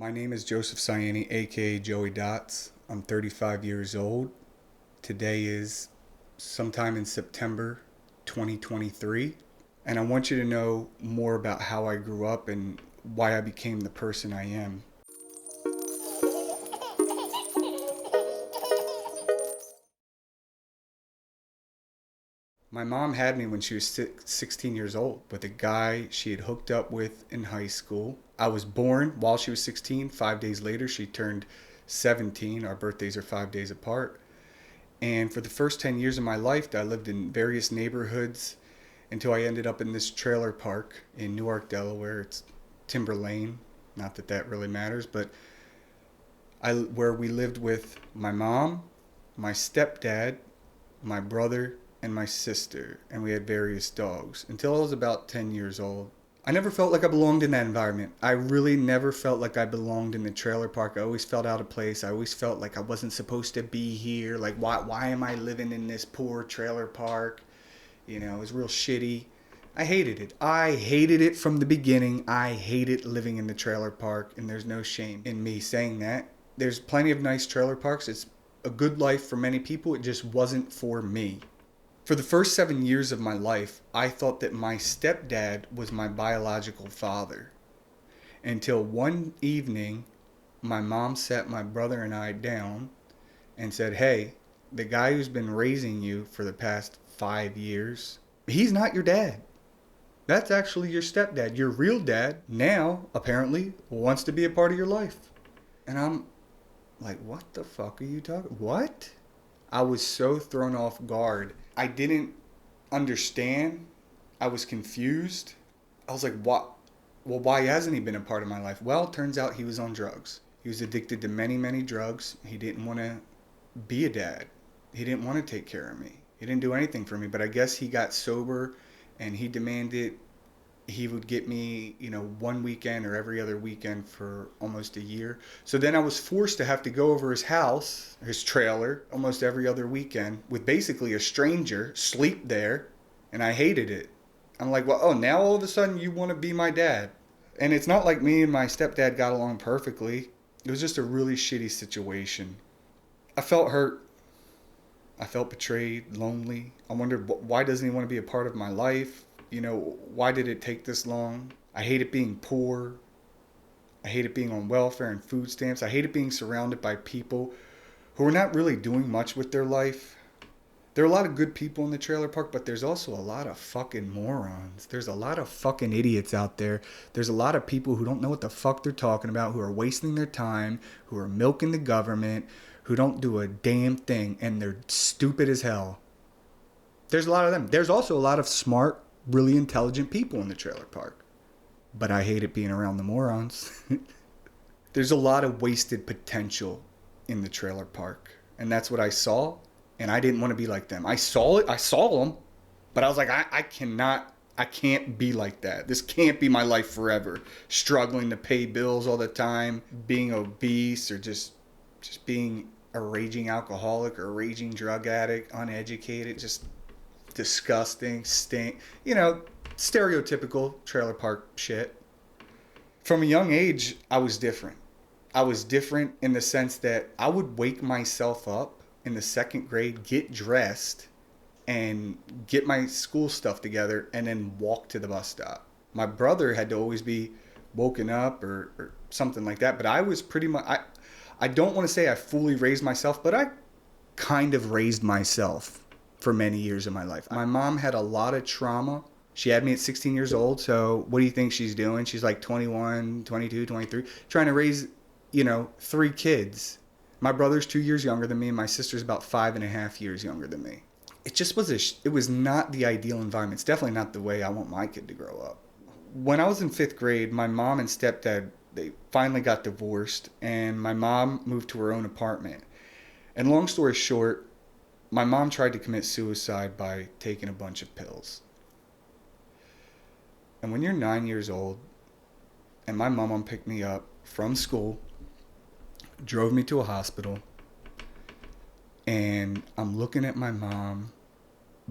My name is Joseph Saienni, aka Joey Dots. I'm 35 years old. Today is sometime in September 2023. And I want you to know more about how I grew up and why I became the person I am. My mom had me when she was 16 years old with a guy she had hooked up with in high school. I was born while she was 16. 5 days later, she turned 17. Our birthdays are 5 days apart. And for the first 10 years of my life, I lived in various neighborhoods until I ended up in this trailer park in Newark, Delaware. It's Timber Lane. Not that that really matters, but where we lived with my mom, my stepdad, my brother, and my sister, and we had various dogs until I was about 10 years old. I never felt like I belonged in that environment. I really never felt like I belonged in the trailer park. I always felt out of place. I always felt like I wasn't supposed to be here. Like, why am I living in this poor trailer park? You know, it was real shitty. I hated it. I hated it from the beginning. I hated living in the trailer park, and there's no shame in me saying that. There's plenty of nice trailer parks. It's a good life for many people. It just wasn't for me. For the first 7 years of my life, I thought that my stepdad was my biological father. Until one evening, my mom sat my brother and I down and said, "Hey, the guy who's been raising you for the past 5 years, he's not your dad. That's actually your stepdad. Your real dad now, apparently, wants to be a part of your life." And I'm like, what the fuck are you talking? What? I was so thrown off guard. I didn't understand. I was confused. I was like, what? Well, why hasn't he been a part of my life? Well, it turns out he was on drugs. He was addicted to many, many drugs. He didn't want to be a dad. He didn't want to take care of me. He didn't do anything for me. But I guess he got sober and he demanded he would get me, one weekend or every other weekend for almost a year. So then I was forced to have to go over his house, his trailer, almost every other weekend with basically a stranger, sleep there, and I hated it. I'm like, well, oh, now all of a sudden you want to be my dad. And it's not like me and my stepdad got along perfectly. It was just a really shitty situation. I felt hurt. I felt betrayed, lonely. I wondered, why doesn't he want to be a part of my life? Why did it take this long? I hated being poor. I hated being on welfare and food stamps. I hated being surrounded by people who were not really doing much with their life. There are a lot of good people in the trailer park, but there's also a lot of fucking morons. There's a lot of fucking idiots out there. There's a lot of people who don't know what the fuck they're talking about, who are wasting their time, who are milking the government, who don't do a damn thing, and they're stupid as hell. There's a lot of them. There's also a lot of smart, really intelligent people in the trailer park. But I hated being around the morons. There's a lot of wasted potential in the trailer park. And that's what I saw. And I didn't want to be like them. I saw it. I saw them. But I was like, I can't be like that. This can't be my life forever. Struggling to pay bills all the time. Being obese or just being a raging alcoholic or a raging drug addict. Uneducated. Just disgusting, stink, stereotypical trailer park shit. From a young age, I was different. I was different in the sense that I would wake myself up in the second grade, get dressed, and get my school stuff together, and then walk to the bus stop. My brother had to always be woken up or something like that, but I was pretty much, I don't want to say I fully raised myself, but I kind of raised myself for many years of my life. My mom had a lot of trauma. She had me at 16 years old. So what do you think she's doing? She's like 21, 22, 23, trying to raise, 3 kids. My brother's 2 years younger than me, and my sister's about 5.5 years younger than me. It just was it was not the ideal environment. It's definitely not the way I want my kid to grow up. When I was in 5th grade, my mom and stepdad, they finally got divorced, and my mom moved to her own apartment. And long story short, my mom tried to commit suicide by taking a bunch of pills. And when you're 9 years old, and my mom picked me up from school, drove me to a hospital, and I'm looking at my mom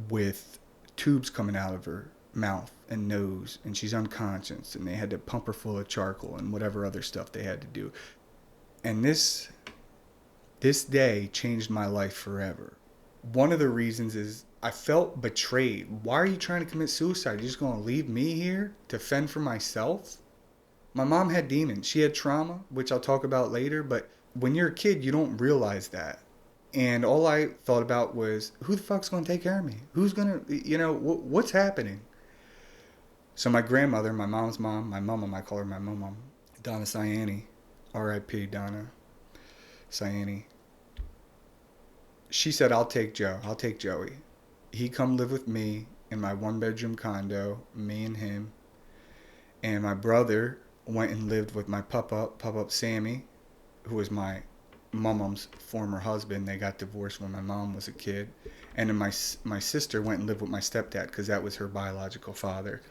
with tubes coming out of her mouth and nose, and she's unconscious, and they had to pump her full of charcoal and whatever other stuff they had to do. And this day changed my life forever. One of the reasons is I felt betrayed. Why are you trying to commit suicide? You're just going to leave me here to fend for myself? My mom had demons. She had trauma, which I'll talk about later, but when you're a kid, you don't realize that. And all I thought about was, who the fuck's going to take care of me? Who's going to, what's happening? So my grandmother, my mom's mom, my mom, I call her my mom, Donna Saienni, R.I.P. Donna Saienni. She said, I'll take Joey. He come live with me in my 1-bedroom condo, me and him. And my brother went and lived with my pup-up Sammy, who was my mom's former husband. They got divorced when my mom was a kid. And then my sister went and lived with my stepdad because that was her biological father.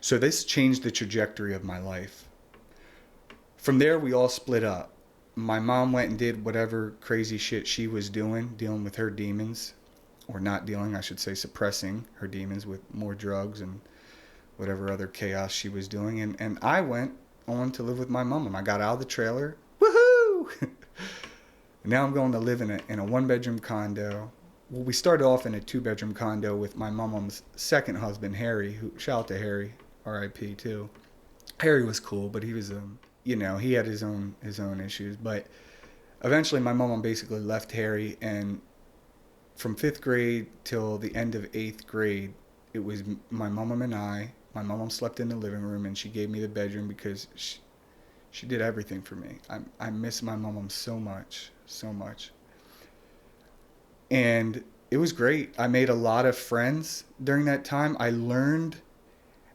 So this changed the trajectory of my life. From there, we all split up. My mom went and did whatever crazy shit she was doing, dealing with her demons, or not dealing, I should say, suppressing her demons with more drugs and whatever other chaos she was doing. And I went on to live with my mom. I got out of the trailer. Woohoo! Now I'm going to live in a 1-bedroom condo. Well, we started off in a 2-bedroom condo with my mom's second husband, Harry, who, shout out to Harry, R.I.P. too. Harry was cool, but he was, he had his own issues. But eventually my mom basically left Harry, and from 5th grade till the end of 8th grade, it was my mom and I. My mom slept in the living room, and she gave me the bedroom because she did everything for me. I miss my mom so much. And it was great. I made a lot of friends during that time. I learned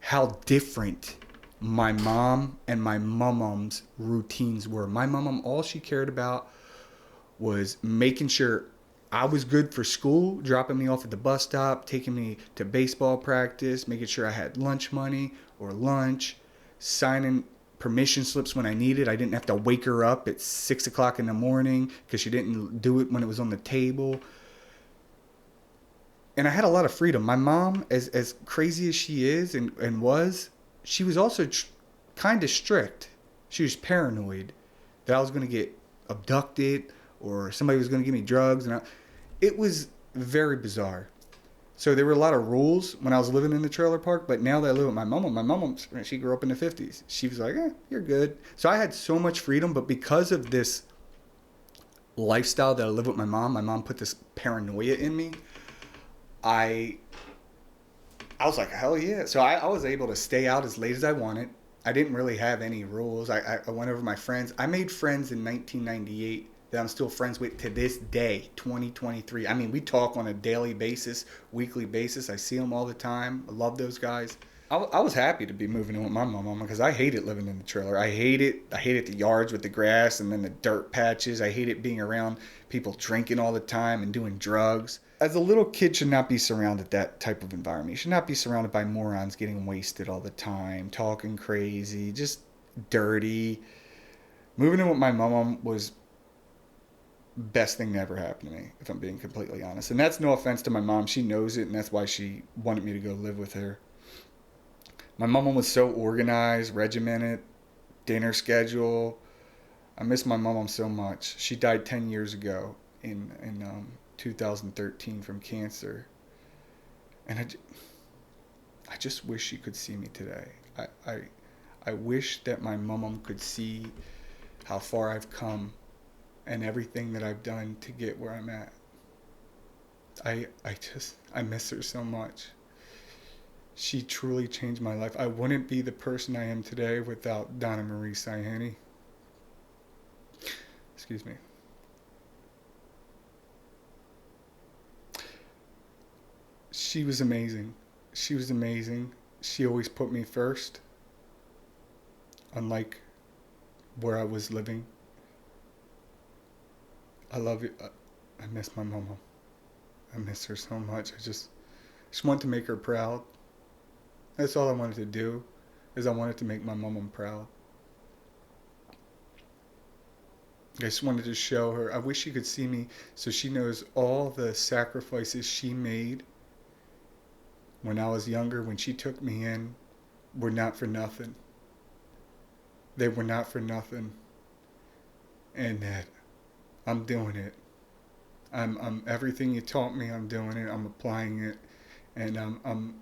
how different my mom and my mom's routines were. My mom, all she cared about was making sure I was good for school, dropping me off at the bus stop, taking me to baseball practice, making sure I had lunch money or lunch, signing permission slips when I needed. I didn't have to wake her up at 6 o'clock in the morning because she didn't do it when it was on the table. And I had a lot of freedom. My mom, as crazy as she is and was, she was also kind of strict. She was paranoid that I was going to get abducted or somebody was going to give me drugs. It was very bizarre. So there were a lot of rules when I was living in the trailer park, but now that I live with my mom, she grew up in the 50s. She was like, you're good. So I had so much freedom, but because of this lifestyle that I live with my mom put this paranoia in me. I was like, hell yeah. So I was able to stay out as late as I wanted. I didn't really have any rules. I went over my friends. I made friends in 1998 that I'm still friends with to this day, 2023. I mean, we talk on a daily basis, weekly basis. I see them all the time. I love those guys. I was happy to be moving in with my mom because I hated living in the trailer. I hated the yards with the grass and then the dirt patches. I hated being around people drinking all the time and doing drugs. As a little kid, should not be surrounded that type of environment. You should not be surrounded by morons getting wasted all the time, talking crazy, just dirty. Moving in with my mom was best thing that ever happened to me, if I'm being completely honest. And that's no offense to my mom. She knows it, and that's why she wanted me to go live with her. My mom was so organized, regimented, dinner schedule. I miss my mom so much. She died 10 years ago in 2013 from cancer. And I just wish she could see me today. I wish that my mom could see how far I've come and everything that I've done to get where I'm at. I miss her so much. She truly changed my life. I wouldn't be the person I am today without Donna Marie Saienni. Excuse me. She was amazing. She always put me first. Unlike where I was living. I love you. I miss my mama. I miss her so much. I just wanted to make her proud. That's all I wanted to do, is I wanted to make my mama proud. I just wanted to show her. I wish she could see me so she knows all the sacrifices she made when I was younger, when she took me in, were not for nothing. They were not for nothing. And that I'm doing it. I'm everything you taught me, I'm doing it. I'm applying it. And I'm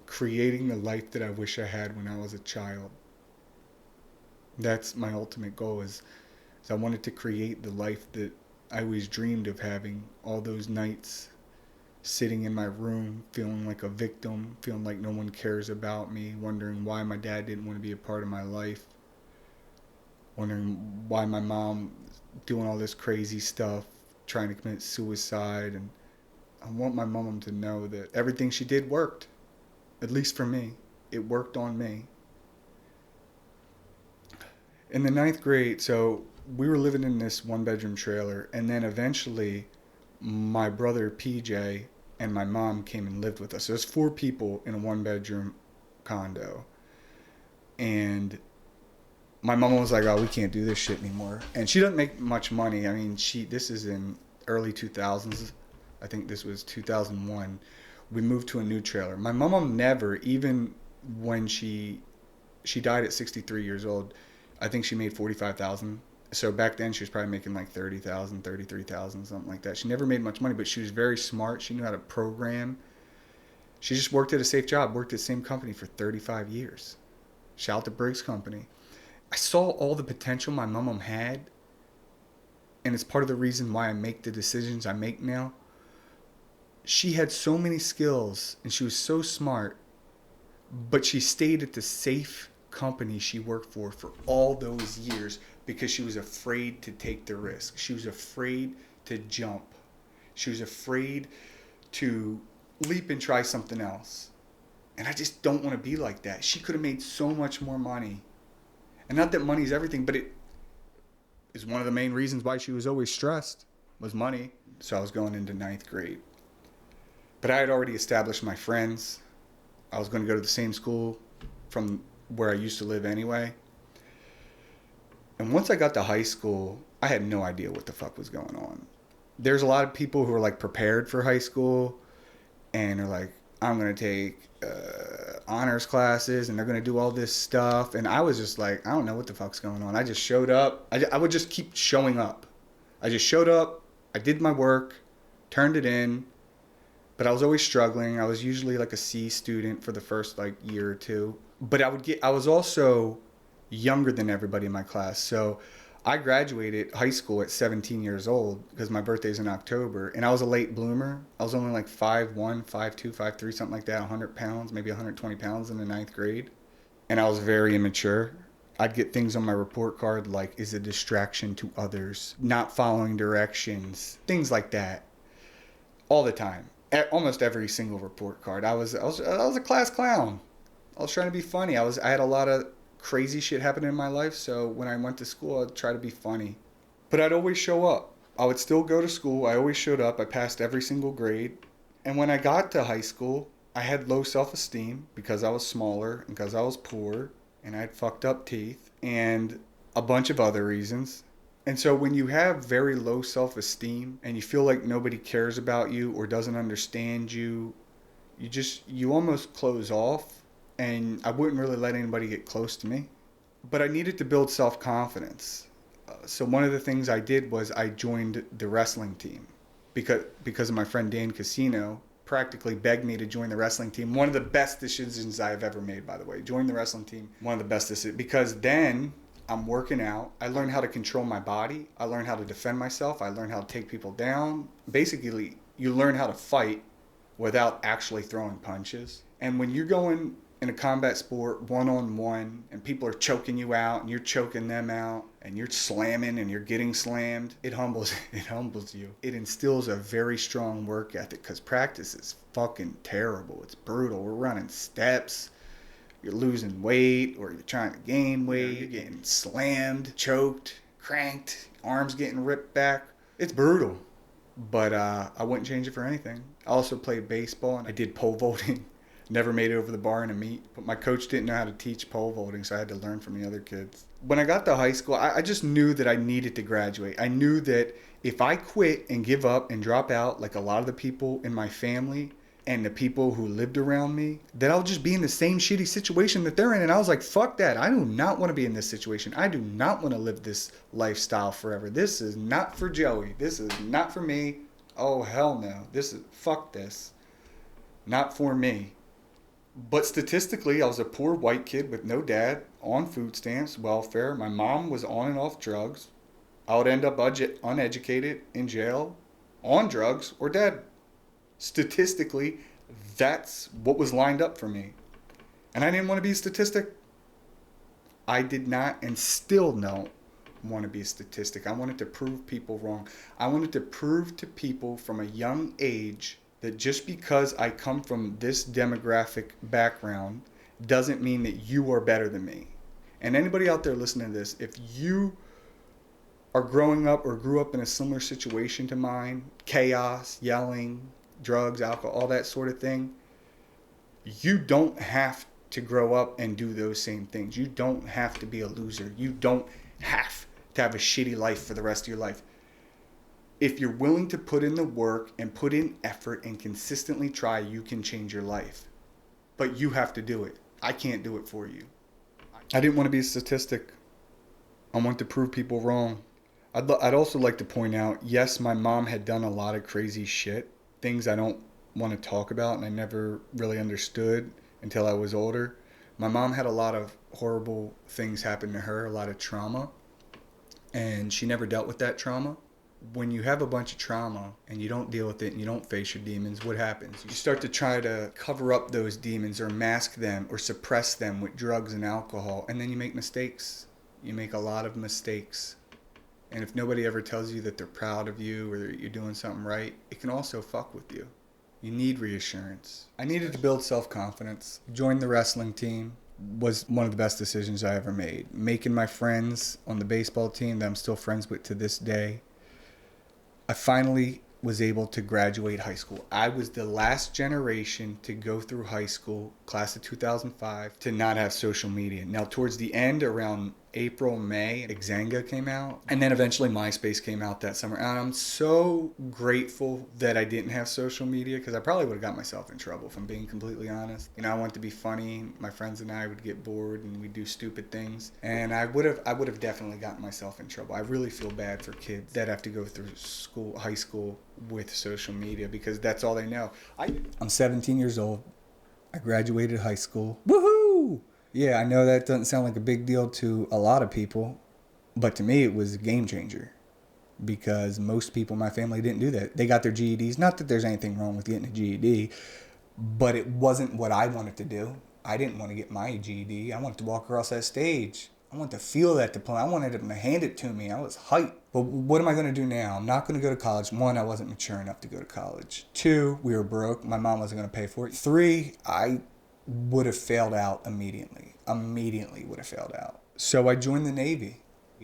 creating the life that I wish I had when I was a child. That's my ultimate goal is I wanted to create the life that I always dreamed of having. All those nights sitting in my room, feeling like a victim, feeling like no one cares about me, wondering why my dad didn't want to be a part of my life, wondering why my mom doing all this crazy stuff, trying to commit suicide. And I want my mom to know that everything she did worked, at least for me. It worked on me. In the 9th grade, so we were living in this one-bedroom trailer, and then eventually my brother PJ and my mom came and lived with us. So there's 4 people in a one-bedroom condo. And my mom was like, oh, we can't do this shit anymore. And she doesn't make much money. I mean, this is in early 2000s. I think this was 2001. We moved to a new trailer. My mom never, even when she died at 63 years old, I think she made $45,000. So back then she was probably making like $30,000, $33,000, something like that. She never made much money, but she was very smart. She knew how to program. She just worked at a safe job, worked at the same company for 35 years. Shout out to Briggs Company. I saw all the potential my mom had, and it's part of the reason why I make the decisions I make now. She had so many skills, and she was so smart, but she stayed at the safe company she worked for all those years because she was afraid to take the risk. She was afraid to jump. She was afraid to leap and try something else. And I just don't want to be like that. She could have made so much more money. And not that money's everything, but it is one of the main reasons why she was always stressed, was money. So I was going into 9th grade. But I had already established my friends. I was going to go to the same school from where I used to live anyway. And once I got to high school, I had no idea what the fuck was going on. There's a lot of people who are like prepared for high school and are like, I'm going to take honors classes and they're going to do all this stuff. And I was just like, I don't know what the fuck's going on. I just showed up. I would just keep showing up. I just showed up. I did my work, turned it in. But I was always struggling. I was usually like a C student for the first like year or two. But I was also younger than everybody in my class. So I graduated high school at 17 years old because my birthday's in October. And I was a late bloomer. I was only like 5'1", 5'2", 5'3", something like that, 100 pounds, maybe 120 pounds in the 9th grade. And I was very immature. I'd get things on my report card like, is a distraction to others, not following directions, things like that, all the time. At almost every single report card. I was a class clown. I was trying to be funny. I had a lot of crazy shit happening in my life, so when I went to school, I'd try to be funny. But I'd always show up. I would still go to school. I always showed up. I passed every single grade. And when I got to high school, I had low self-esteem because I was smaller and because I was poor and I had fucked up teeth and a bunch of other reasons. And so when you have very low self-esteem and you feel like nobody cares about you or doesn't understand you, you almost close off, and I wouldn't really let anybody get close to me. But I needed to build self-confidence. So one of the things I did was I joined the wrestling team because of my friend Dan Casino practically begged me to join the wrestling team. One of the best decisions I've ever made, by the way. Join the wrestling team. One of the best decisions. Because then I'm working out. I learned how to control my body. I learned how to defend myself. I learned how to take people down. Basically, you learn how to fight without actually throwing punches. And when you're going in a combat sport one-on-one and people are choking you out and you're choking them out and you're slamming and you're getting slammed, it humbles you. It instills a very strong work ethic because practice is fucking terrible. It's brutal. We're running steps. You're losing weight or you're trying to gain weight. You're getting slammed, choked, cranked, arms getting ripped back. It's brutal. But I wouldn't change it for anything. I also played baseball and I did pole vaulting. Never made it over the bar in a meet. But my coach didn't know how to teach pole vaulting, so I had to learn from the other kids. When I got to high school, I just knew that I needed to graduate. I knew that if I quit and give up and drop out like a lot of the people in my family and the people who lived around me, that I'll just be in the same shitty situation that they're in. And I was like, fuck that. I do not want to be in this situation. I do not want to live this lifestyle forever. This is not for Joey. This is not for me. Oh, hell no. Fuck this. Not for me. But statistically, I was a poor white kid with no dad, on food stamps, welfare. My mom was on and off drugs. I would end up uneducated, in jail, on drugs, or dead. Statistically, that's what was lined up for me. And I didn't want to be a statistic. I did not and still don't want to be a statistic. I wanted to prove people wrong. I wanted to prove to people from a young age that just because I come from this demographic background doesn't mean that you are better than me. And anybody out there listening to this, if you are growing up or grew up in a similar situation to mine, chaos, yelling, drugs, alcohol, all that sort of thing, you don't have to grow up and do those same things. You don't have to be a loser. You don't have to have a shitty life for the rest of your life. If you're willing to put in the work and put in effort and consistently try, you can change your life. But you have to do it. I can't do it for you. I didn't want to be a statistic. I wanted to prove people wrong. I'd also like to point out, yes, my mom had done a lot of crazy shit, things I don't want to talk about and I never really understood until I was older. My mom had a lot of horrible things happen to her, a lot of trauma, and she never dealt with that trauma. When you have a bunch of trauma and you don't deal with it and you don't face your demons, what happens? You start to try to cover up those demons or mask them or suppress them with drugs and alcohol, and then you make mistakes. You make a lot of mistakes. And if nobody ever tells you that they're proud of you or that you're doing something right, it can also fuck with you. You need reassurance. I needed to build self-confidence. Join the wrestling team was one of the best decisions I ever made. Making my friends on the baseball team that I'm still friends with to this day. I finally was able to graduate high school. I was the last generation to go through high school, class of 2005, to not have social media. Now, towards the end, around April, May, Xanga came out. And then eventually MySpace came out that summer. And I'm so grateful that I didn't have social media because I probably would have got myself in trouble, if I'm being completely honest. You know, I wanted to be funny. My friends and I would get bored and we'd do stupid things. And I would have definitely gotten myself in trouble. I really feel bad for kids that have to go through high school with social media because that's all they know. I'm 17 years old. I graduated high school. Woohoo! Yeah, I know that doesn't sound like a big deal to a lot of people, but to me it was a game changer because most people in my family didn't do that. They got their GEDs. Not that there's anything wrong with getting a GED, but it wasn't what I wanted to do. I didn't want to get my GED. I wanted to walk across that stage. I wanted to feel that diploma. I wanted them to hand it to me. I was hyped. But what am I going to do now? I'm not going to go to college. 1, I wasn't mature enough to go to college. 2, we were broke. My mom wasn't going to pay for it. 3, I would have failed out immediately. Immediately would have failed out. So I joined the Navy.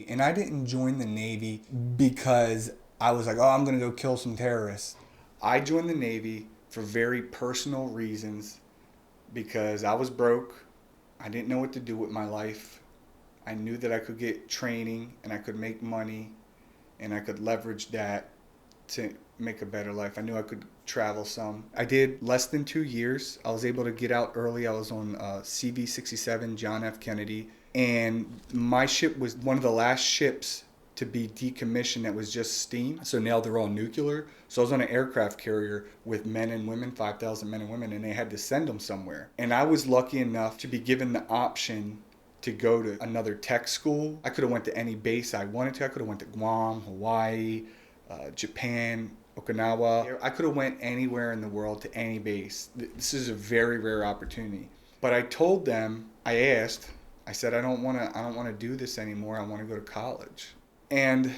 And I didn't join the Navy because I was like, oh, I'm going to go kill some terrorists. I joined the Navy for very personal reasons because I was broke. I didn't know what to do with my life. I knew that I could get training and I could make money and I could leverage that to make a better life. I knew I could travel some. I did less than 2 years. I was able to get out early. I was on CV-67 John F. Kennedy. And my ship was one of the last ships to be decommissioned that was just steam. So now they're all nuclear. So I was on an aircraft carrier with men and women, 5,000 men and women, and they had to send them somewhere. And I was lucky enough to be given the option to go to another tech school. I could have went to any base I wanted to. I could have went to Guam, Hawaii, Japan, Okinawa. I could have went anywhere in the world to any base. This is a very rare opportunity. But I told them, I said, I don't want to do this anymore. I want to go to college. And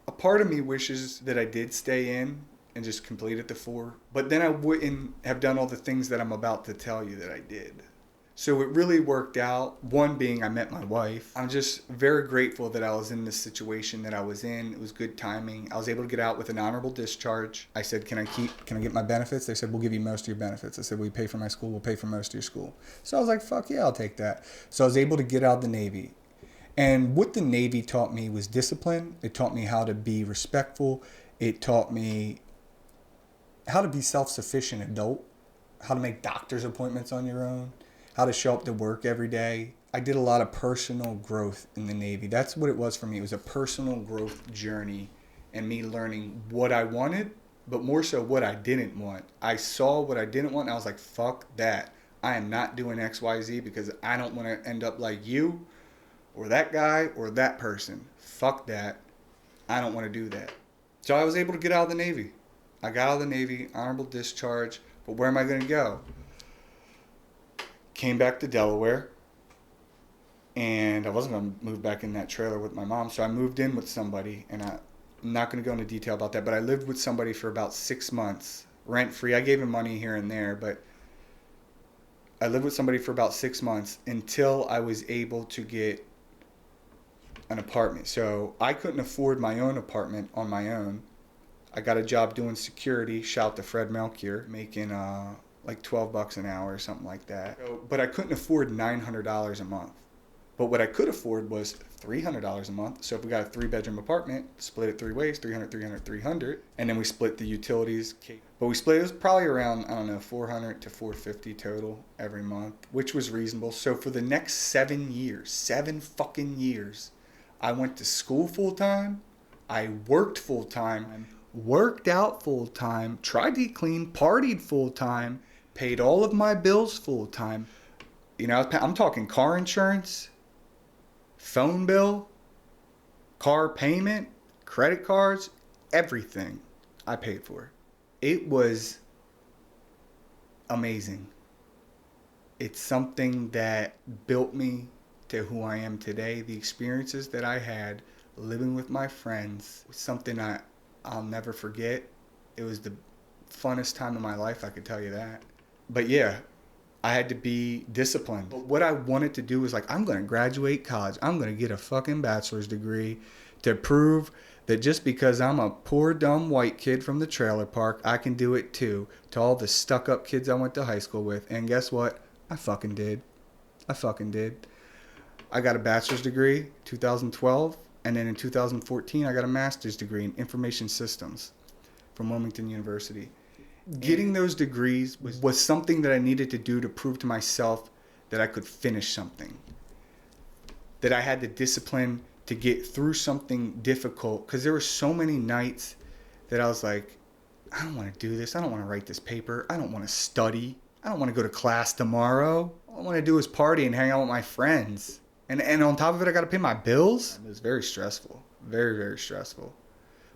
a part of me wishes that I did stay in and just completed the 4. But then I wouldn't have done all the things that I'm about to tell you that I did. So it really worked out. One being I met my wife. I'm just very grateful that I was in this situation that I was in. It was good timing. I was able to get out with an honorable discharge. I said, can I get my benefits? They said, we'll give you most of your benefits. I said, we pay for my school. We'll pay for most of your school. So I was like, fuck yeah, I'll take that. So I was able to get out of the Navy. And what the Navy taught me was discipline. It taught me how to be respectful. It taught me how to be self-sufficient adult. how to make doctor's appointments on your own, how to show up to work every day. I did a lot of personal growth in the Navy. That's what it was for me. It was a personal growth journey and me learning what I wanted, but more so what I didn't want. I saw what I didn't want and I was like, fuck that. I am not doing XYZ because I don't want to end up like you or that guy or that person. Fuck that. I don't want to do that. So I was able to get out of the Navy. I got out of the Navy, honorable discharge, but where am I going to go? Came back to Delaware, and I wasn't going to move back in that trailer with my mom, so I moved in with somebody, and I'm not going to go into detail about that, but I lived with somebody for about 6 months, rent-free. I gave him money here and there, but I lived with somebody for about 6 months until I was able to get an apartment. So I couldn't afford my own apartment on my own. I got a job doing security, shout to Fred Melchior, making like $12 an hour or something like that. So, but I couldn't afford $900 a month. But what I could afford was $300 a month. So if we got a 3-bedroom apartment, split it 3 ways, 300, 300, 300, and then we split the utilities. But we split, it was probably around, I don't know, 400 to 450 total every month, which was reasonable. So for the next 7 years, 7 fucking years, I went to school full time, I worked full time, worked out full time, tried to eat clean, partied full time, paid all of my bills full time. You know, I'm talking car insurance, phone bill, car payment, credit cards, everything I paid for. It was amazing. It's something that built me to who I am today. The experiences that I had living with my friends was something I'll never forget. It was the funnest time of my life, I could tell you that. But yeah, I had to be disciplined. But what I wanted to do was like, I'm going to graduate college. I'm going to get a fucking bachelor's degree to prove that just because I'm a poor, dumb white kid from the trailer park, I can do it too. To all the stuck-up kids I went to high school with. And guess what? I fucking did. I got a bachelor's degree 2012, and then in 2014 I got a master's degree in information systems from Wilmington University. Getting those degrees was something that I needed to do to prove to myself that I could finish something, that I had the discipline to get through something difficult, because there were so many nights that I was like, I don't want to do this, I don't want to write this paper, I don't want to study, I don't want to go to class tomorrow, all I want to do is party and hang out with my friends. And on top of it, I got to pay my bills. It was very stressful. Very, very stressful.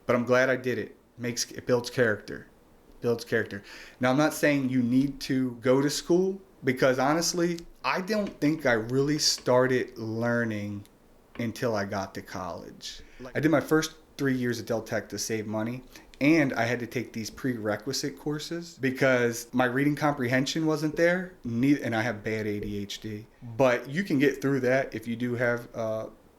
But I'm glad I did it. It builds character. Now, I'm not saying you need to go to school, because honestly, I don't think I really started learning until I got to college. I did my first 3 years at Del Tech to save money. And I had to take these prerequisite courses because my reading comprehension wasn't there, and I have bad ADHD. But you can get through that if you do have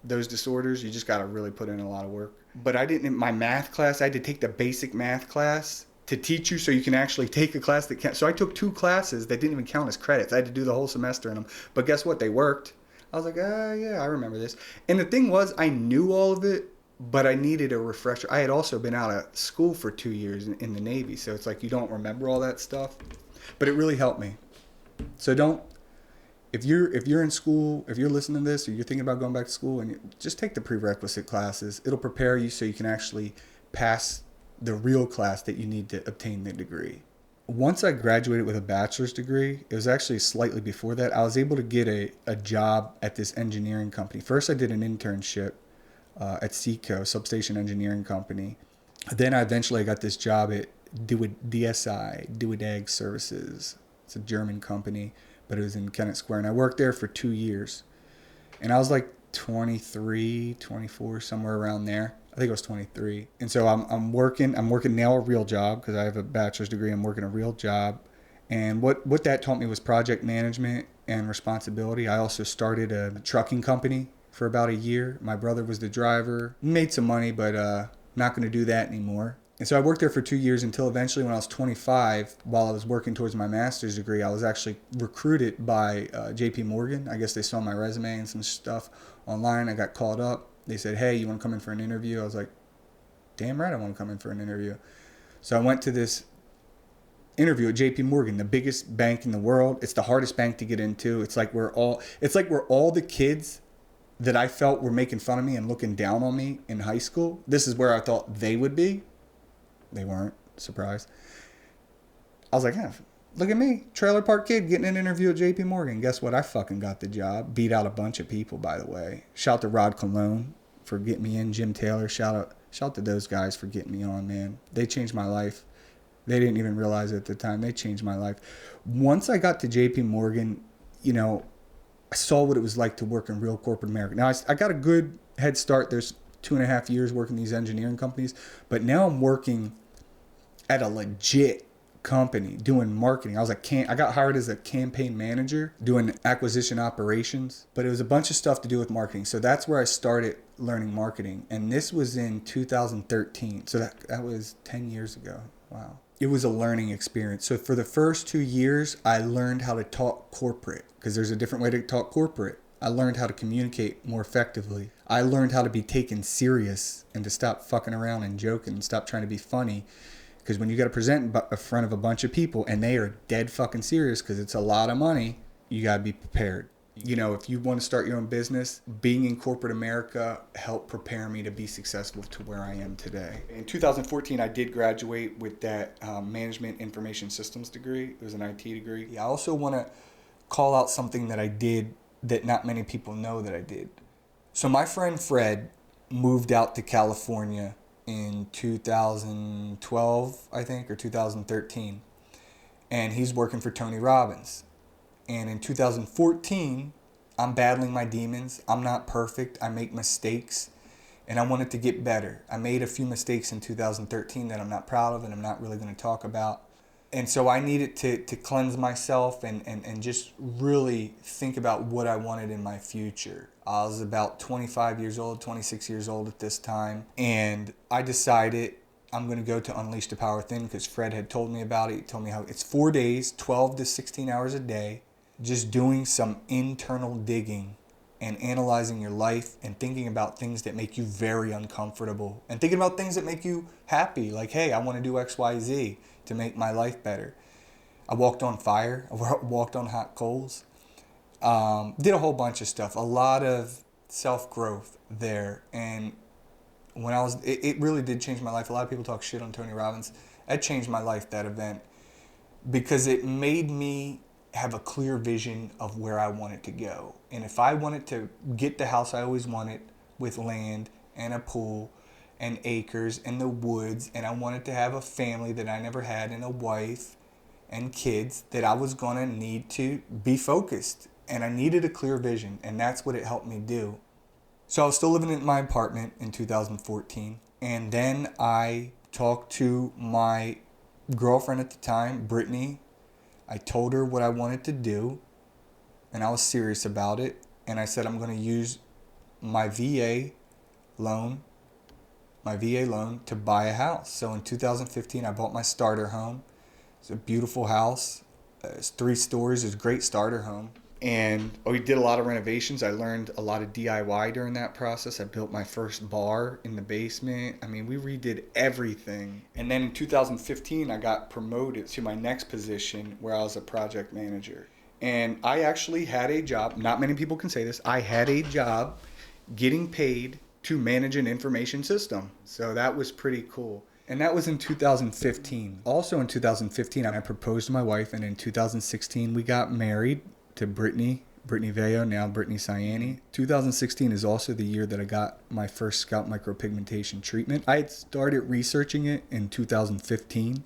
those disorders. You just got to really put in a lot of work. But I didn't, in my math class, I had to take the basic math class to teach you so you can actually take a class that counts. So I took 2 classes that didn't even count as credits. I had to do the whole semester in them. But guess what? They worked. I was like, yeah, I remember this. And the thing was, I knew all of it, but I needed a refresher. I had also been out of school for 2 years in the Navy, so it's like you don't remember all that stuff. But it really helped me. So if you're in school, if you're listening to this, or you're thinking about going back to school, and just take the prerequisite classes. It'll prepare you so you can actually pass the real class that you need to obtain the degree. Once I graduated with a bachelor's degree, it was actually slightly before that, I was able to get a job at this engineering company. First, I did an internship at Seco, Substation Engineering Company. Then I eventually got this job at DSI, Duodag Services. It's a German company, but it was in Kennett Square. And I worked there for 2 years. And I was like 23, 24, somewhere around there. I think I was 23. And so I'm working now a real job because I have a bachelor's degree. I'm working a real job. And what that taught me was project management and responsibility. I also started a trucking company for about a year. My brother was the driver. Made some money, but not going to do that anymore. And so I worked there for 2 years until eventually when I was 25, while I was working towards my master's degree, I was actually recruited by JP Morgan. I guess they saw my resume and some stuff online. I got called up. They said, hey, you want to come in for an interview? I was like, damn right I want to come in for an interview. So I went to this interview at JP Morgan, the biggest bank in the world. It's the hardest bank to get into. It's like we're all the kids that I felt were making fun of me and looking down on me in high school. This is where I thought they would be. They weren't. Surprise. I was like, yeah, look at me, trailer park kid getting an interview at JP Morgan. Guess what? I fucking got the job. Beat out a bunch of people, by the way. Shout to Rod Cologne for getting me in. Jim Taylor, shout to those guys for getting me on, man. They changed my life. They didn't even realize it at the time. They changed my life. Once I got to JP Morgan, you know, I saw what it was like to work in real corporate America. Now, I got a good head start. There's 2.5 years working these engineering companies. But now I'm working at a legit company doing marketing. I got hired as a campaign manager doing acquisition operations, but it was a bunch of stuff to do with marketing. So that's where I started learning marketing. And this was in 2013. So that was 10 years ago. Wow. It was a learning experience. So for the first 2 years, I learned how to talk corporate, because there's a different way to talk corporate. I learned how to communicate more effectively. I learned how to be taken serious and to stop fucking around and joking and stop trying to be funny. Because when you got to present in front of a bunch of people and they are dead fucking serious because it's a lot of money, you got to be prepared. You know, if you want to start your own business, being in corporate America helped prepare me to be successful to where I am today. In 2014, I did graduate with that management information systems degree. It was an IT degree. I also want to call out something that I did that not many people know that I did. So my friend Fred moved out to California in 2012, I think, or 2013. And he's working for Tony Robbins. And in 2014, I'm battling my demons. I'm not perfect. I make mistakes. And I wanted to get better. I made a few mistakes in 2013 that I'm not proud of and I'm not really going to talk about. And so I needed to cleanse myself and just really think about what I wanted in my future. I was about 25 years old, 26 years old at this time. And I decided I'm going to go to Unleash the Power Within because Fred had told me about it. He told me how it's 4 days, 12 to 16 hours a day, just doing some internal digging and analyzing your life and thinking about things that make you very uncomfortable and thinking about things that make you happy. Like, hey, I want to do X, Y, Z to make my life better. I walked on fire. I walked on hot coals. Did a whole bunch of stuff. A lot of self-growth there. And when it really did change my life. A lot of people talk shit on Tony Robbins. That changed my life, that event, because it made me have a clear vision of where I wanted to go. And if I wanted to get the house I always wanted with land and a pool and acres and the woods, and I wanted to have a family that I never had and a wife and kids, that I was going to need to be focused. And I needed a clear vision, and that's what it helped me do. So I was still living in my apartment in 2014, and then I talked to my girlfriend at the time, Brittany. I told her what I wanted to do, and I was serious about it. And I said I'm going to use my VA loan to buy a house. So in 2015, I bought my starter home. It's a beautiful house. It's 3 stories. It's a great starter home. And we did a lot of renovations. I learned a lot of DIY during that process. I built my first bar in the basement. I mean, we redid everything. And then in 2015, I got promoted to my next position where I was a project manager. And I actually had a job. Not many people can say this. I had a job getting paid to manage an information system. So that was pretty cool. And that was in 2015. Also in 2015, I proposed to my wife. And in 2016, we got married to Brittany Veo, now Brittany Saienni. 2016 is also the year that I got my first scalp micropigmentation treatment. I had started researching it in 2015,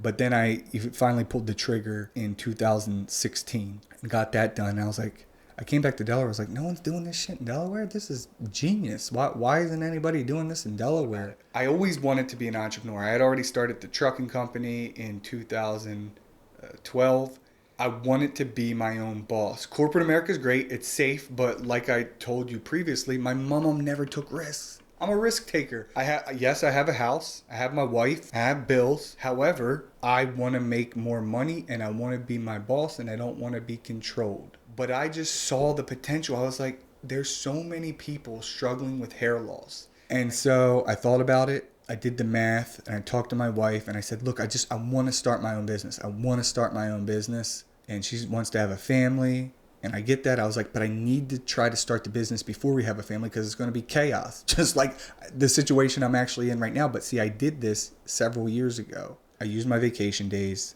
but then I finally pulled the trigger in 2016 and got that done. And I was like, I came back to Delaware. I was like, no one's doing this shit in Delaware? This is genius. Why isn't anybody doing this in Delaware? I always wanted to be an entrepreneur. I had already started the trucking company in 2012. I wanted to be my own boss. Corporate America is great. It's safe. But like I told you previously, my mom never took risks. I'm a risk taker. Yes, I have a house. I have my wife. I have bills. However, I want to make more money and I want to be my boss and I don't want to be controlled. But I just saw the potential. I was like, there's so many people struggling with hair loss. And so I thought about it. I did the math and I talked to my wife and I said, look, I want to start my own business. I want to start my own business. And she wants to have a family. And I get that. I was like, but I need to try to start the business before we have a family because it's going to be chaos. Just like the situation I'm actually in right now. But see, I did this several years ago. I used my vacation days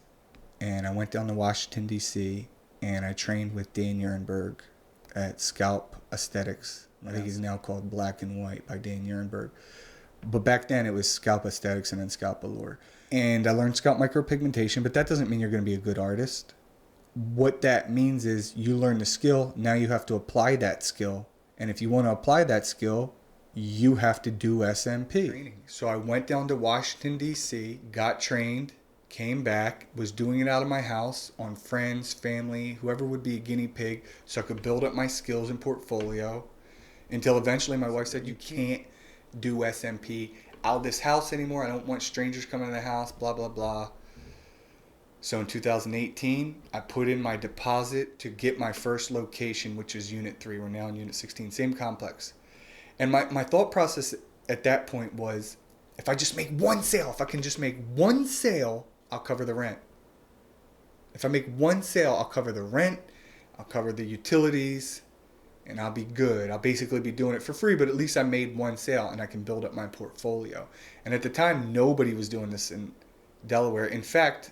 and I went down to Washington, D.C. and I trained with Dan Ehrenberg at Scalp Aesthetics. I think he's now called Black and White by Dan Ehrenberg. But back then it was Scalp Aesthetics and then Scalp Allure. And I learned scalp micropigmentation, but that doesn't mean you're going to be a good artist. What that means is you learn the skill, now you have to apply that skill. And if you want to apply that skill, you have to do SMP. So I went down to Washington, D.C., got trained, came back, was doing it out of my house on friends, family, whoever would be a guinea pig, so I could build up my skills and portfolio until eventually my wife said, you can't do SMP out of this house anymore. I don't want strangers coming to the house, blah, blah, blah. So in 2018, I put in my deposit to get my first location, which is Unit 3. We're now in Unit 16, same complex. And my thought process at that point was, if I just make one sale, if I can just make one sale, I'll cover the rent. If I make one sale, I'll cover the rent, I'll cover the utilities, and I'll be good. I'll basically be doing it for free, but at least I made one sale and I can build up my portfolio. And at the time, nobody was doing this in Delaware. In fact,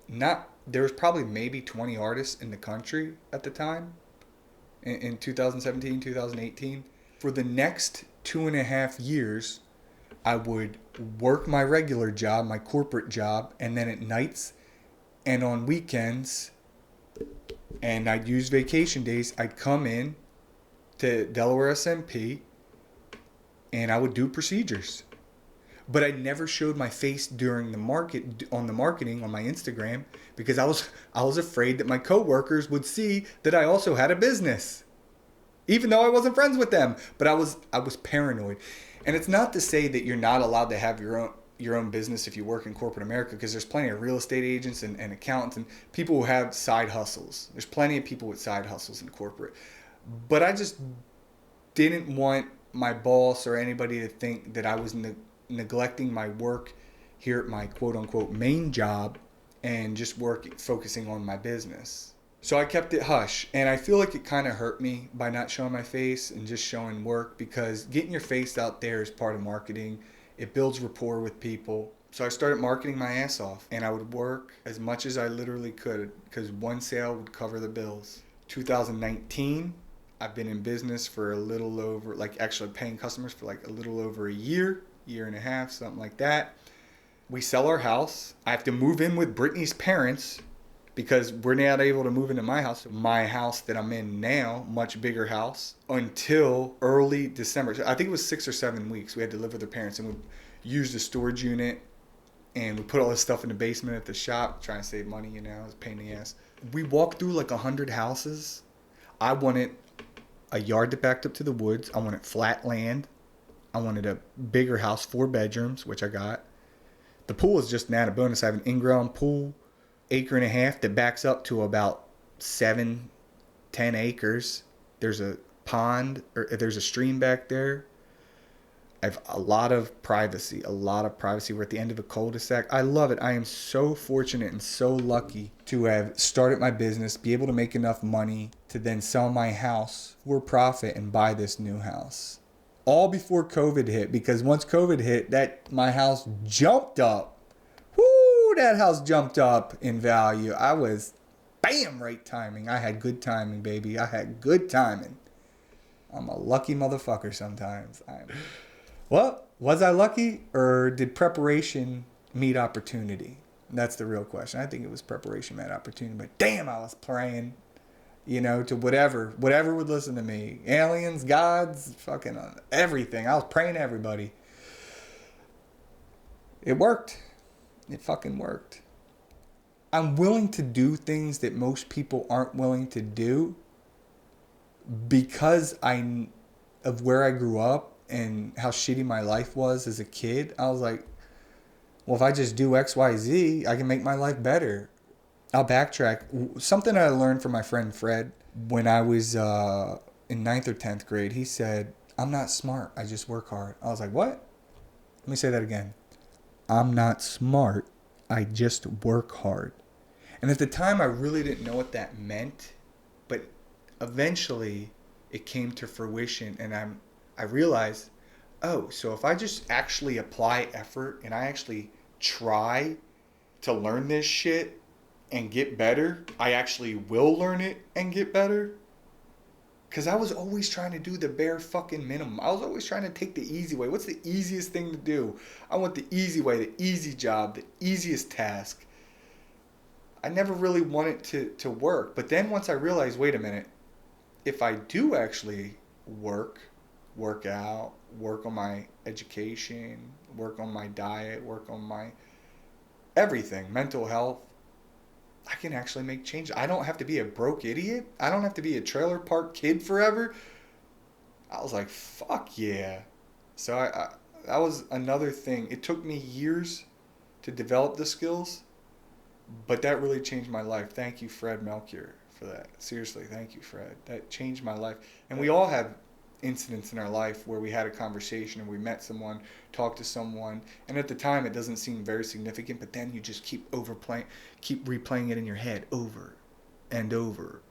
there was probably maybe 20 artists in the country at the time in 2017, 2018. For the next 2.5 years, I would work my regular job, my corporate job, and then at nights and on weekends, and I'd use vacation days, I'd come in to Delaware SMP and I would do procedures. But I never showed my face during the marketing on my Instagram because I was afraid that my coworkers would see that I also had a business, even though I wasn't friends with them. But I was paranoid, and it's not to say that you're not allowed to have your own business if you work in corporate America, because there's plenty of real estate agents and accountants and people who have side hustles. There's plenty of people with side hustles in corporate, but I just didn't want my boss or anybody to think that I was neglecting my work here at my quote-unquote main job and just focusing on my business. So I kept it hush, and I feel like it kind of hurt me by not showing my face and just showing work, because getting your face out there is part of marketing. It builds rapport with people. So I started marketing my ass off, and I would work as much as I literally could because one sale would cover the bills. 2019, I've been in business for a little over, actually paying customers for a little over a year and a half, something like that. We sell our house. I have to move in with Brittany's parents because we're not able to move into my house that I'm in now, much bigger house, until early December. So I think it was 6 or 7 weeks. We had to live with their parents, and we used the storage unit, and we put all this stuff in the basement at the shop, trying to save money, it was a pain in the ass. We walked through 100 houses. I wanted a yard that backed up to the woods. I wanted flat land. I wanted a bigger house, 4 bedrooms, which I got. The pool is just an added bonus. I have an in-ground pool, 1.5 acres that backs up to about 7-10 acres. There's a pond, or there's a stream back there. I have a lot of privacy. We're at the end of a cul-de-sac. I love it. I am so fortunate and so lucky to have started my business, be able to make enough money to then sell my house for profit and buy this new house. All before COVID hit, because once COVID hit, my house jumped up. Woo, that house jumped up in value. I was, bam, right timing. I had good timing, baby. I had good timing. I'm a lucky motherfucker sometimes. Well, was I lucky, or did preparation meet opportunity? That's the real question. I think it was preparation met opportunity, but damn, I was praying, to whatever would listen to me. Aliens, gods, fucking everything. I was praying to everybody. It worked. It fucking worked. I'm willing to do things that most people aren't willing to do because of where I grew up and how shitty my life was as a kid. I was like, well, if I just do X, Y, Z, I can make my life better. I'll backtrack. Something I learned from my friend Fred when I was in 9th or 10th grade. He said, I'm not smart. I just work hard. I was like, what? Let me say that again. I'm not smart. I just work hard. And at the time, I really didn't know what that meant. But eventually, it came to fruition. And I realized, oh, so if I just actually apply effort and I actually try to learn this shit and get better, I actually will learn it and get better. Because I was always trying to do the bare fucking minimum. I was always trying to take the easy way. What's the easiest thing to do? I want the easy way, the easy job, the easiest task. I never really wanted to work. But then once I realized, wait a minute, if I do actually work out, work on my education, work on my diet, work on my everything, mental health, I can actually make changes. I don't have to be a broke idiot. I don't have to be a trailer park kid forever. I was like, fuck yeah. So I that was another thing. It took me years to develop the skills, but that really changed my life. Thank you, Fred Melchior, for that. Seriously, thank you, Fred. That changed my life. And we all have incidents in our life where we had a conversation and we met someone, talked to someone, and at the time it doesn't seem very significant, but then you just keep replaying it in your head over and over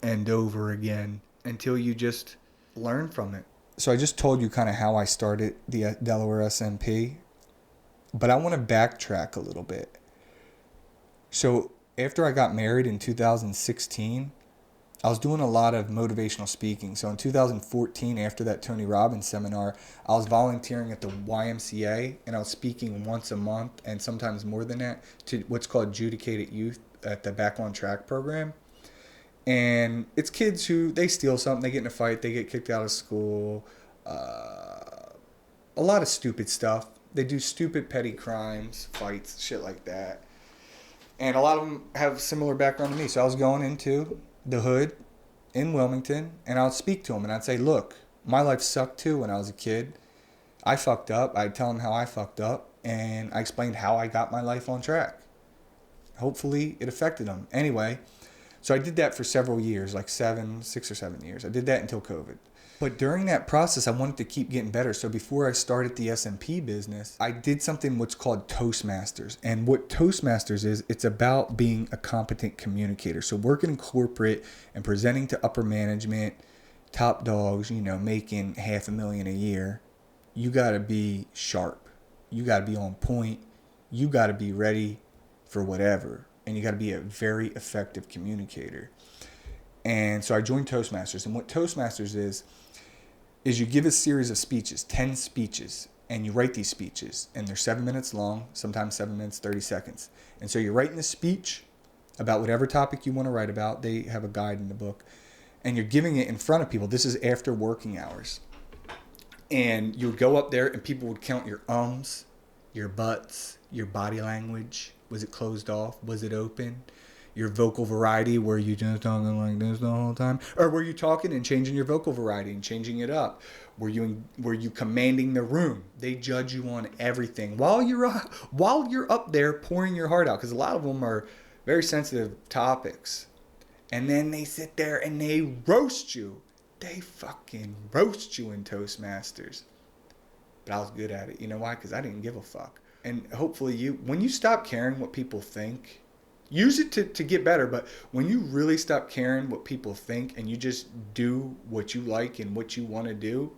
and over again until you just learn from it. So I just told you kind of how I started the Delaware SMP, but I want to backtrack a little bit. So after I got married in 2016, I was doing a lot of motivational speaking. So in 2014, after that Tony Robbins seminar, I was volunteering at the YMCA, and I was speaking once a month and sometimes more than that to what's called Adjudicated Youth at the Back on Track program. And it's kids who, they steal something, they get in a fight, they get kicked out of school, a lot of stupid stuff. They do stupid petty crimes, fights, shit like that. And a lot of them have similar background to me. So I was going into the hood in Wilmington, and I would speak to them, and I'd say, look, my life sucked too when I was a kid. I fucked up. I'd tell them how I fucked up, and I explained how I got my life on track. Hopefully it affected them. Anyway, so I did that for several years, like 6 or 7 years. I did that until COVID. But during that process, I wanted to keep getting better. So before I started the SMP business, I did something what's called Toastmasters. And what Toastmasters is, it's about being a competent communicator. So working in corporate and presenting to upper management, top dogs, making $500,000 a year, you got to be sharp. You got to be on point. You got to be ready for whatever. And you got to be a very effective communicator. And so I joined Toastmasters. And what Toastmasters is you give a series of speeches, 10 speeches, and you write these speeches. And they're 7 minutes long, sometimes 7 minutes, 30 seconds. And so you're writing a speech about whatever topic you want to write about. They have a guide in the book. And you're giving it in front of people. This is after working hours. And you would go up there and people would count your ums, your buts, your body language. Was it closed off? Was it open? Your vocal variety, were you just talking like this the whole time? Or were you talking and changing your vocal variety and changing it up? Were you commanding the room? They judge you on everything while you're up there pouring your heart out, because a lot of them are very sensitive topics. And then they sit there and they roast you. They fucking roast you in Toastmasters. But I was good at it. You know why? Because I didn't give a fuck. And hopefully when you stop caring what people think, use it to get better, but when you really stop caring what people think and you just do what you like and what you want to do,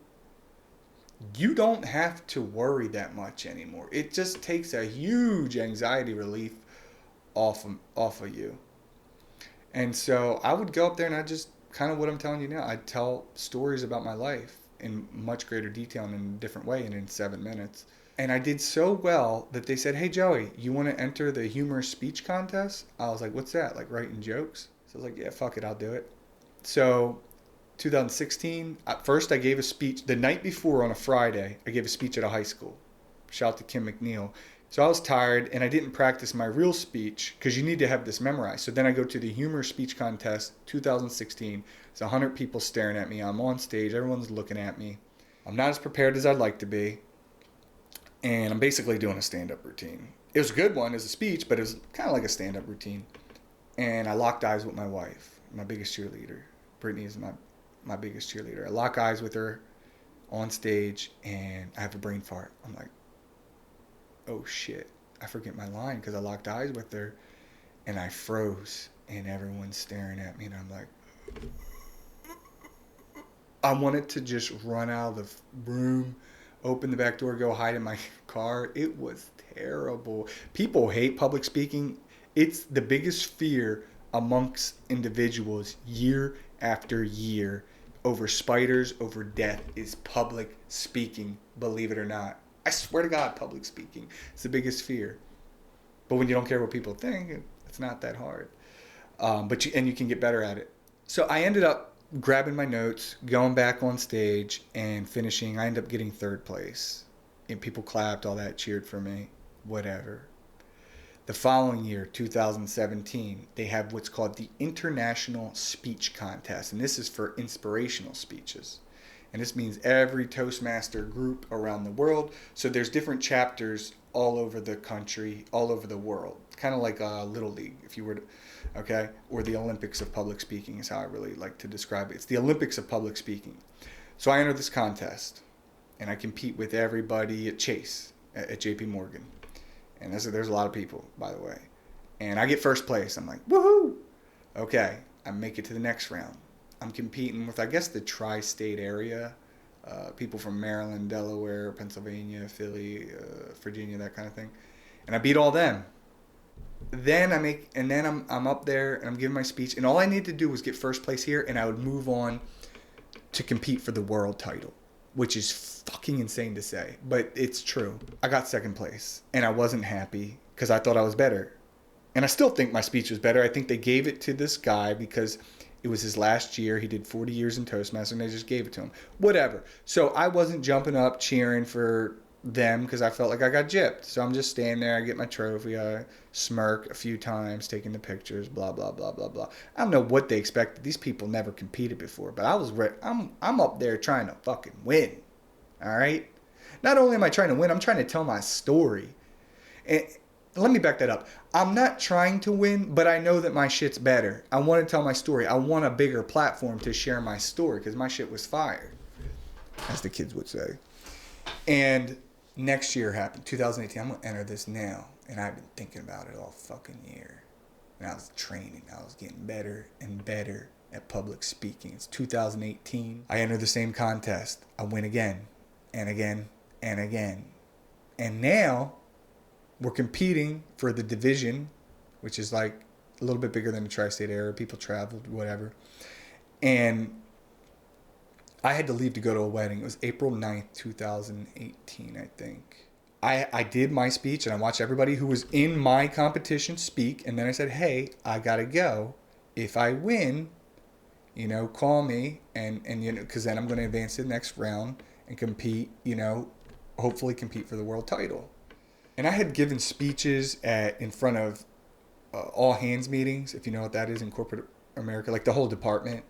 you don't have to worry that much anymore. It just takes a huge anxiety relief off of you. And so I would go up there and I just kind of what I'm telling you now. I'd tell stories about my life in much greater detail and in a different way and in 7 minutes. And I did so well that they said, hey, Joey, you want to enter the humorous speech contest? I was like, what's that? Like writing jokes? So I was like, yeah, fuck it, I'll do it. So 2016, at first I gave a speech. The night before on a Friday, I gave a speech at a high school. Shout out to Kim McNeil. So I was tired and I didn't practice my real speech because you need to have this memorized. So then I go to the humorous speech contest, 2016. It's 100 people staring at me. I'm on stage. Everyone's looking at me. I'm not as prepared as I'd like to be. And I'm basically doing a stand-up routine. It was a good one as a speech, but it was kind of like a stand-up routine. And I locked eyes with my wife, my biggest cheerleader. Brittany is my biggest cheerleader. I lock eyes with her on stage, and I have a brain fart. I'm like, oh shit, I forget my line because I locked eyes with her, and I froze, and everyone's staring at me, and I'm like, I wanted to just run out of the room, open the back door, go hide in my car. It was terrible. People hate public speaking. It's the biggest fear amongst individuals year after year over spiders, over death, is public speaking, believe it or not. I swear to God, public speaking. It's the biggest fear. But when you don't care what people think, it's not that hard. You can get better at it. So I ended up grabbing my notes, going back on stage, and finishing. I ended up getting third place. And people clapped, all that, cheered for me, whatever. The following year, 2017, they have what's called the International Speech Contest. And this is for inspirational speeches. And this means every Toastmaster group around the world. So there's different chapters all over the country, all over the world. Kind of like a Little League, if you were to, okay? Or the Olympics of public speaking is how I really like to describe it. It's the Olympics of public speaking. So I enter this contest, and I compete with everybody at Chase, at JP Morgan. And there's a lot of people, by the way. And I get first place. I'm like, woohoo! Okay, I make it to the next round. I'm competing with, I guess, the tri-state area, people from Maryland, Delaware, Pennsylvania, Philly, Virginia, that kind of thing. And I beat all them. Then I'm up there and I'm giving my speech, and all I needed to do was get first place here, and I would move on to compete for the world title, which is fucking insane to say, but it's true. I got second place, and I wasn't happy because I thought I was better. And I still think my speech was better. I think they gave it to this guy because it was his last year. He did 40 years in Toastmasters, and they just gave it to him. Whatever. So I wasn't jumping up cheering for them because I felt like I got gypped. So I'm just standing there. I get my trophy. I smirk a few times, taking the pictures, blah, blah, blah, blah, blah. I don't know what they expected. These people never competed before, but I was I'm up there trying to fucking win. All right? Not only am I trying to win, I'm trying to tell my story. And let me back that up. I'm not trying to win, but I know that my shit's better. I want to tell my story. I want a bigger platform to share my story because my shit was fire, as the kids would say. And next year happened, 2018. I'm going to enter this now. And I've been thinking about it all fucking year. And I was training. I was getting better and better at public speaking. It's 2018. I enter the same contest. I win again and again and again. And now we're competing for the division, which is like a little bit bigger than the tri-state area. People traveled, whatever. And I had to leave to go to a wedding. It was April 9th, 2018, I think. I did my speech, and I watched everybody who was in my competition speak. And then I said, hey, I got to go. If I win, call me. And because then I'm going to advance to the next round and compete, hopefully compete for the world title. And I had given speeches in front of all hands meetings, if you know what that is in corporate America, like the whole department,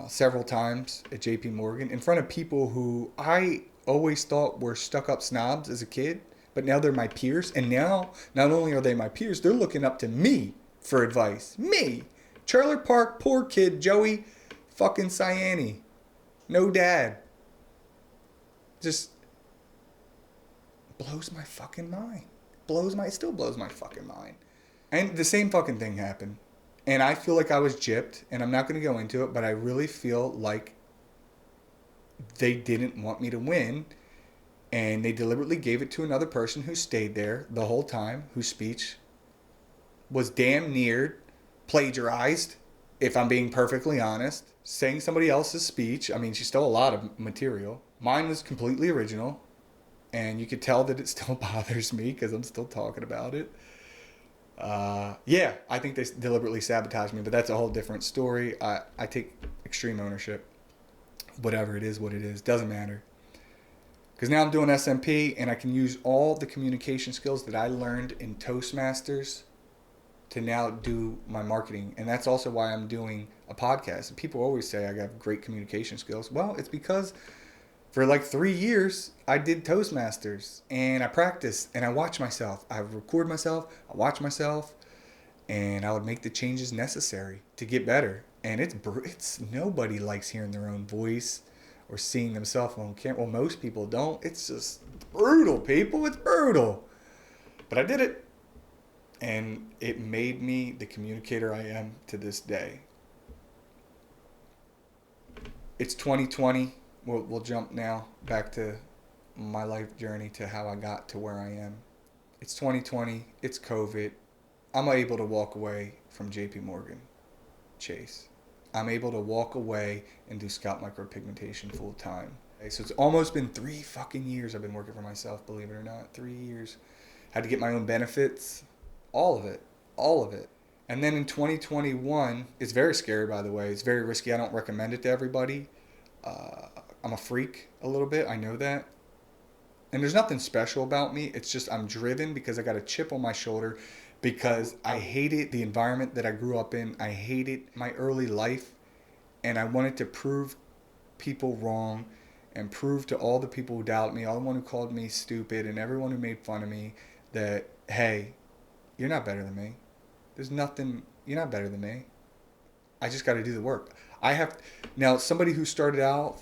several times at JP Morgan, in front of people who I always thought were stuck-up snobs as a kid, but now they're my peers. And now, not only are they my peers, they're looking up to me for advice. Me, Trailer Park, poor kid, Joey fucking Saienni. No dad. Just blows my fucking mind. It still blows my fucking mind. And the same fucking thing happened. And I feel like I was gypped, and I'm not going to go into it, but I really feel like they didn't want me to win, and they deliberately gave it to another person who stayed there the whole time, whose speech was damn near plagiarized, if I'm being perfectly honest. Saying somebody else's speech, I mean, she stole a lot of material. Mine was completely original. And you could tell that it still bothers me because I'm still talking about it. I think they deliberately sabotaged me, but that's a whole different story. I take extreme ownership. Whatever it is, what it is, doesn't matter. Because now I'm doing SMP, and I can use all the communication skills that I learned in Toastmasters to now do my marketing. And that's also why I'm doing a podcast. And people always say I have great communication skills. Well, it's because for like 3 years, I did Toastmasters, and I practiced, and I watched myself. I record myself, I watch myself, and I would make the changes necessary to get better. And it's nobody likes hearing their own voice or seeing themselves on camera. Well, most people don't. It's just brutal, people. It's brutal. But I did it. And it made me the communicator I am to this day. It's 2020. We'll jump now back to my life journey to how I got to where I am. It's 2020. It's COVID. I'm able to walk away from JP Morgan Chase. I'm able to walk away and do scalp micropigmentation full time. Okay, so it's almost been 3 fucking years I've been working for myself, believe it or not. 3 years. Had to get my own benefits. All of it. All of it. And then in 2021, it's very scary, by the way. It's very risky. I don't recommend it to everybody. I'm a freak a little bit. I know that. And there's nothing special about me. It's just I'm driven because I got a chip on my shoulder because I hated the environment that I grew up in. I hated my early life. And I wanted to prove people wrong and prove to all the people who doubted me, all the one who called me stupid and everyone who made fun of me that, hey, you're not better than me. There's nothing, you're not better than me. I just got to do the work. Now somebody who started out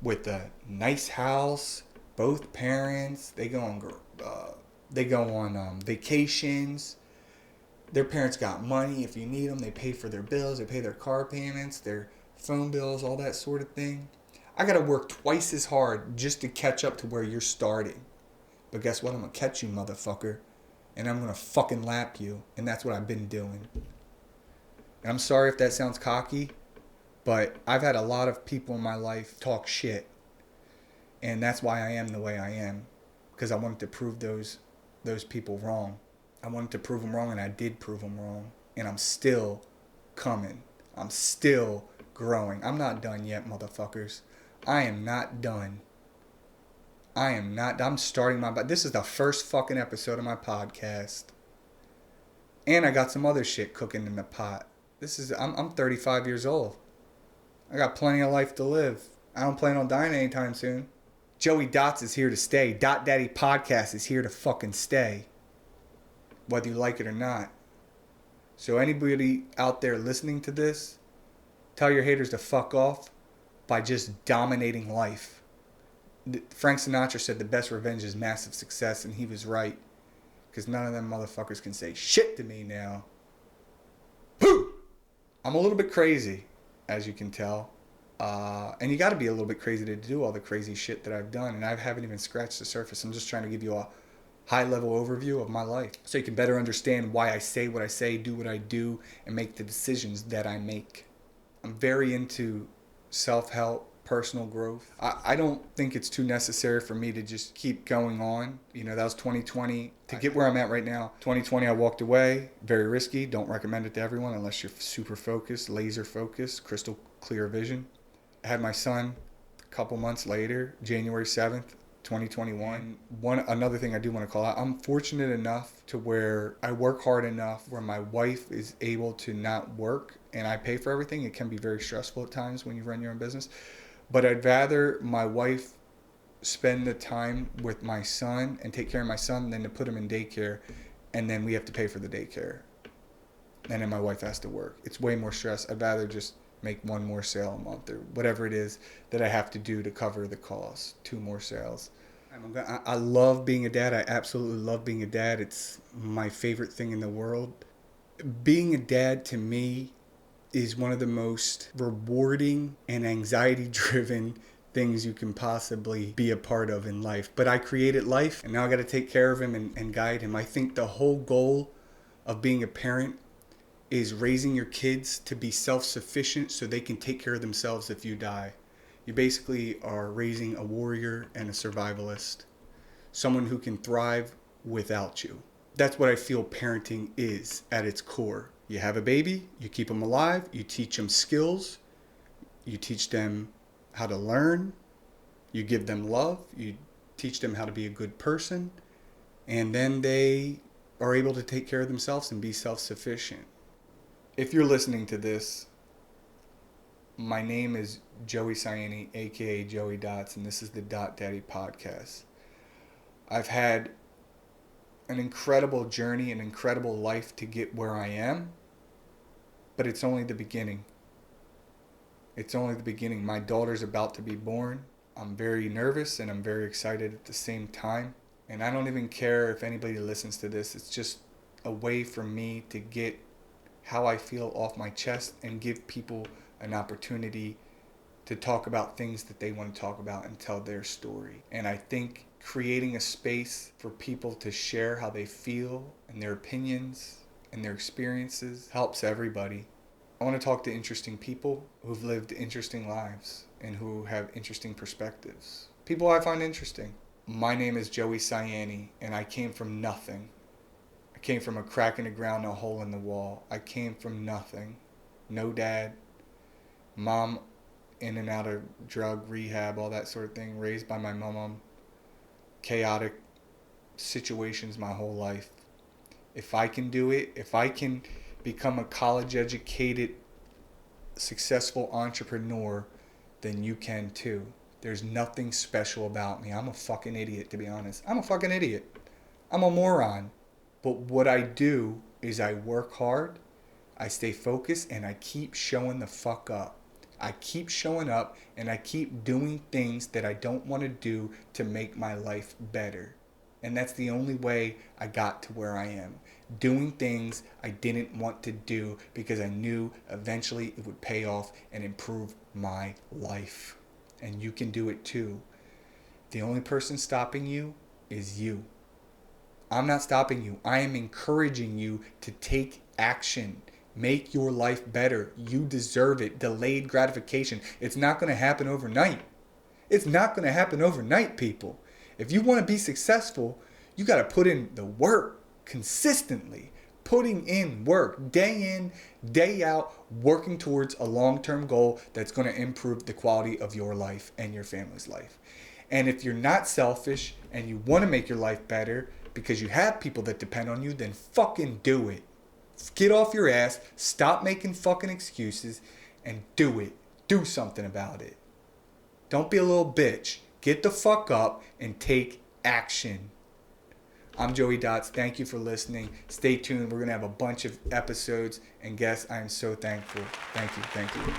with a nice house, both parents, they go on vacations. Their parents got money. If you need them, they pay for their bills. They pay their car payments, their phone bills, all that sort of thing. I got to work twice as hard just to catch up to where you're starting. But guess what? I'm going to catch you, motherfucker. And I'm going to fucking lap you. And that's what I've been doing. And I'm sorry if that sounds cocky, but I've had a lot of people in my life talk shit. And that's why I am the way I am. Because I wanted to prove those people wrong. I wanted to prove them wrong, and I did prove them wrong. And I'm still coming. I'm still growing. I'm not done yet, motherfuckers. I am not done. I'm starting this is the first fucking episode of my podcast. And I got some other shit cooking in the pot. I'm 35 years old. I got plenty of life to live. I don't plan on dying anytime soon. Joey Dots is here to stay. Dot Daddy Podcast is here to fucking stay. Whether you like it or not. So anybody out there listening to this, tell your haters to fuck off by just dominating life. Frank Sinatra said the best revenge is massive success, and he was right. Because none of them motherfuckers can say shit to me now. Woo! I'm a little bit crazy, as you can tell. And you got to be a little bit crazy to do all the crazy shit that I've done. And I haven't even scratched the surface. I'm just trying to give you a high-level overview of my life. So you can better understand why I say what I say, do what I do, and make the decisions that I make. I'm very into self-help, personal growth. I don't think it's too necessary for me to just keep going on. You know, that was 2020. To get where I'm at right now, 2020 I walked away. Very risky. Don't recommend it to everyone unless you're super focused, laser focused, crystal clear vision. I had my son a couple months later, January 7th, 2021. Another thing I do want to call out, I'm fortunate enough to where I work hard enough where my wife is able to not work and I pay for everything. It can be very stressful at times when you run your own business. But I'd rather my wife spend the time with my son and take care of my son than to put him in daycare and then we have to pay for the daycare. And then my wife has to work. It's way more stress. I'd rather just make one more sale a month or whatever it is that I have to do to cover the cost. 2 more sales. I love being a dad. I absolutely love being a dad. It's my favorite thing in the world. Being a dad to me is one of the most rewarding and anxiety-driven things you can possibly be a part of in life. But I created life, and now I got to take care of him and guide him. I think the whole goal of being a parent is raising your kids to be self-sufficient so they can take care of themselves if you die. You basically are raising a warrior and a survivalist, someone who can thrive without you. That's what I feel parenting is at its core. You have a baby, you keep them alive, you teach them skills, you teach them how to learn, you give them love, you teach them how to be a good person, and then they are able to take care of themselves and be self-sufficient. If you're listening to this, my name is Joey Saienni, aka Joey Dots, and this is the Dot Daddy Podcast. I've had an incredible journey, an incredible life to get where I am, but it's only the beginning. It's only the beginning. My daughter's about to be born. I'm very nervous and I'm very excited at the same time. And I don't even care if anybody listens to this. It's just a way for me to get how I feel off my chest and give people an opportunity to talk about things that they want to talk about and tell their story. And I think creating a space for people to share how they feel and their opinions and their experiences helps everybody. I want to talk to interesting people who've lived interesting lives and who have interesting perspectives. People I find interesting. My name is Joey Saienni, and I came from nothing. I came from a crack in the ground, a hole in the wall. I came from nothing. No dad. Mom in and out of drug rehab, all that sort of thing. Raised by my mom. Chaotic situations my whole life. If I can do it, if I can become a college educated, successful entrepreneur, then you can too. There's nothing special about me. I'm a fucking idiot, to be honest. I'm a fucking idiot. I'm a moron. But what I do is I work hard, I stay focused, and I keep showing the fuck up. I keep showing up and I keep doing things that I don't want to do to make my life better. And that's the only way I got to where I am. Doing things I didn't want to do because I knew eventually it would pay off and improve my life. And you can do it too. The only person stopping you is you. I'm not stopping you. I am encouraging you to take action. Make your life better. You deserve it. Delayed gratification. It's not going to happen overnight. It's not going to happen overnight, people. If you want to be successful, you got to put in the work consistently. Putting in work day in, day out, working towards a long-term goal that's going to improve the quality of your life and your family's life. And if you're not selfish and you want to make your life better because you have people that depend on you, then fucking do it. Get off your ass, stop making fucking excuses, and do it. Do something about it. Don't be a little bitch. Get the fuck up and take action. I'm Joey Dots. Thank you for listening. Stay tuned. We're going to have a bunch of episodes and guests. I am so thankful. Thank you. Thank you.